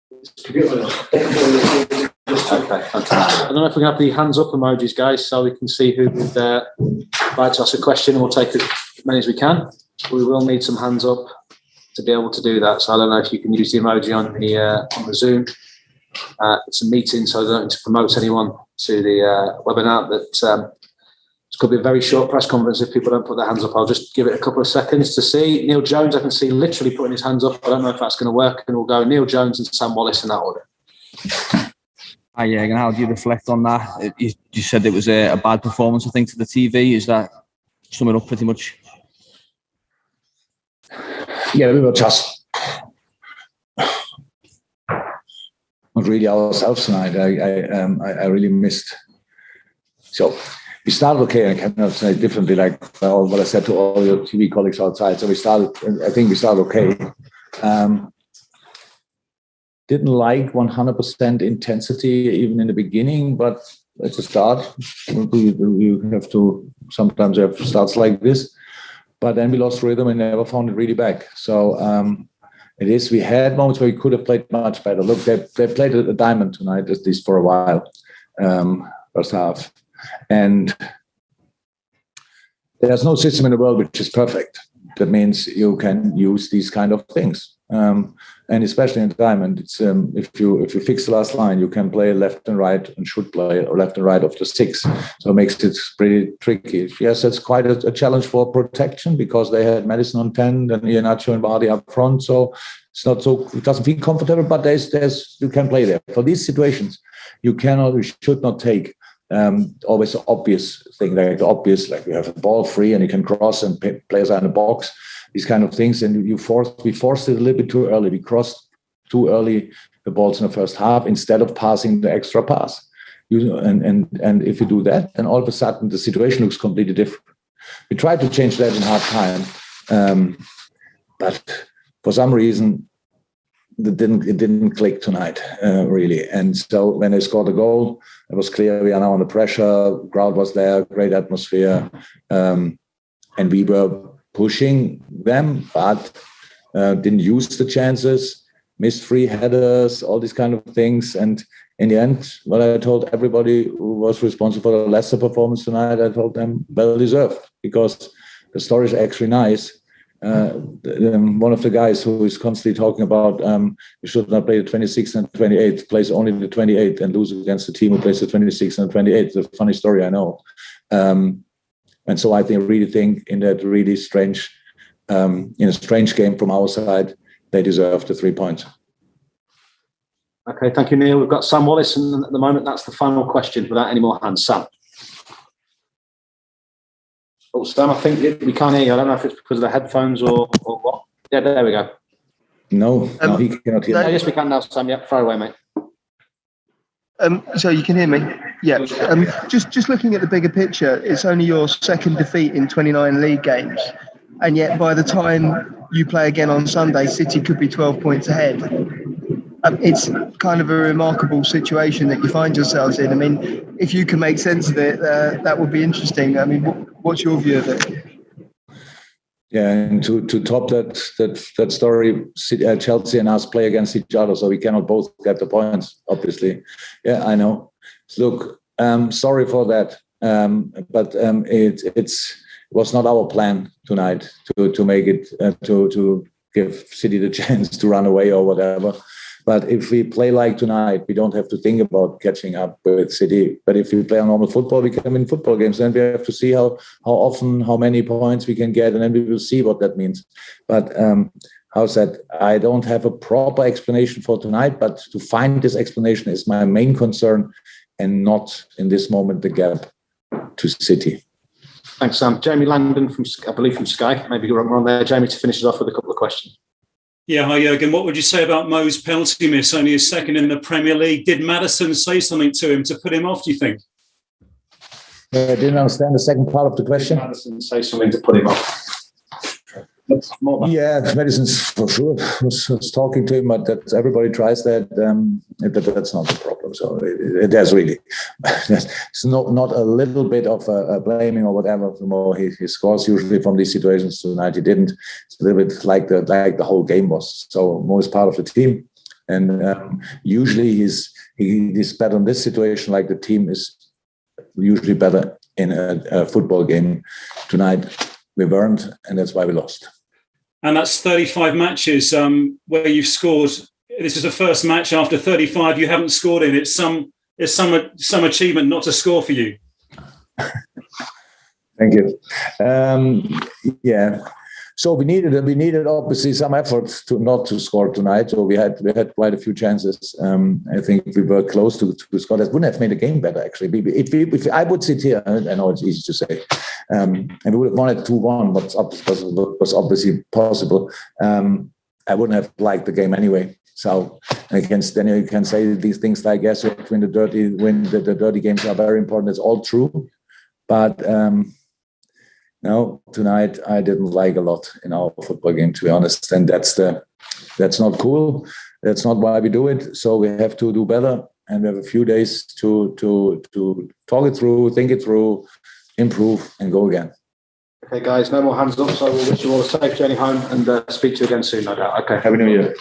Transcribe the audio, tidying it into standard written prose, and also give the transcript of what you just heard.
Okay, fantastic. I don't know if we can have the hands up emojis, guys, so we can see who would like to ask a question, and we'll take as many as we can. We will need some hands up to be able to do that. So I don't know if you can use the emoji on the Zoom. It's a meeting, so I don't need to promote anyone to the webinar. But it could be a very short press conference if people don't put their hands up. I'll just give it a couple of seconds to see. Neil Jones, I can see literally putting his hands up. I don't know if that's going to work, and we'll go Neil Jones and Sam Wallace in that order. Hi, Jurgen. How do you reflect on that? You said it was a bad performance, I think, to the TV. Is that summing up pretty much? Yeah, we were just not really ourselves tonight. I really missed. So we started okay. I cannot say differently, like what I said to all your TV colleagues outside. So I think we started okay. Didn't like 100% intensity even in the beginning, but it's a start. You have to sometimes have starts like this, but then we lost rhythm and never found it really back. So it is. We had moments where we could have played much better. Look, they played a diamond tonight, at least for a while, first half, and there's no system in the world which is perfect. That means you can use these kind of things. And especially in diamond, it's if you fix the last line, you can play left and right and should play or left and right of the six. So it makes it pretty tricky. Yes, it's quite a challenge for protection because they had Madison on 10 and Iheanacho and Vardy up front. So it's not so, it doesn't feel comfortable, but there's you can play there. For these situations, you should not take always the obvious thing, like you have a ball free and you can cross and players are in the box. These kind of things, and we forced it a little bit too early. We crossed too early the balls in the first half instead of passing the extra pass. And if you do that, then all of a sudden the situation looks completely different. We tried to change that in half time, but for some reason it didn't click tonight really. And so when they scored a goal, it was clear we are now under pressure. Crowd was there, great atmosphere, and we were pushing them, but didn't use the chances, missed free headers, all these kind of things. And in the end, what I told everybody who was responsible for the Leicester performance tonight, I told them, well deserved, because the story is actually nice. One of the guys who is constantly talking about we should not play the 26th and 28th, plays only the 28th and lose against the team who plays the 26th and 28th. It's a funny story, I know. And so I really think in that really strange, in a strange game from our side, they deserve the 3 points. Okay, thank you, Neil. We've got Sam Wallace, and at the moment, that's the final question without any more hands. Sam. Oh, Sam, I think we can't hear you. I don't know if it's because of the headphones or what. Yeah, there we go. No, he cannot hear me. Yes, we can now, Sam. Yeah, fire away, mate. So you can hear me? Yeah. Just looking at the bigger picture, it's only your second defeat in 29 league games. And yet by the time you play again on Sunday, City could be 12 points ahead. It's kind of a remarkable situation that you find yourselves in. I mean, if you can make sense of it, that would be interesting. I mean, what's your view of it? Yeah, and to top that story, Chelsea and us play against each other, so we cannot both get the points, obviously. Yeah, I know. Look, sorry for that, but it was not our plan tonight to make it to give City the chance to run away or whatever. But if we play like tonight, we don't have to think about catching up with City. But if we play on normal football, we can win football games. Then we have to see how often, how many points we can get, and then we will see what that means. But how's that? I don't have a proper explanation for tonight, but to find this explanation is my main concern, and not in this moment the gap to City. Thanks, Sam. Jamie Langdon from Sky. Maybe you're on there, Jamie, to finish us off with a couple of questions. Yeah, hi Jurgen. What would you say about Mo's penalty miss, only his second in the Premier League? Did Maddison say something to him to put him off, do you think? I didn't understand the second part of the question. Did Maddison say something to put him off? Yeah, Madison's for sure was talking to him, but everybody tries that. That's not the problem. So there's really it's not a little bit of a blaming or whatever. The more he scores usually from these situations. Tonight he didn't. It's a little bit like the whole game was. So Mo is part of the team. And usually he's better in this situation. Like the team is usually better in a football game. Tonight we weren't, and that's why we lost. And that's 35 matches where you've scored. This is the first match after 35 you haven't scored in. It's some achievement not to score for you. Thank you. Yeah. So we needed obviously some efforts to not to score tonight. So we had quite a few chances. I think we were close to score. That wouldn't have made the game better actually. If I would sit here, I know it's easy to say, and we would have won it 2-1, was obviously possible. I wouldn't have liked the game anyway. So then you can say these things like, yes, when the dirty games are very important. It's all true, but. No, tonight I didn't like a lot in our football game, to be honest, and that's not cool. That's not why we do it. So we have to do better, and we have a few days to talk it through, think it through, improve, and go again. Okay, guys, no more hands up. So we'll wish you all a safe journey home and speak to you again soon, no doubt. Okay. Happy New Year.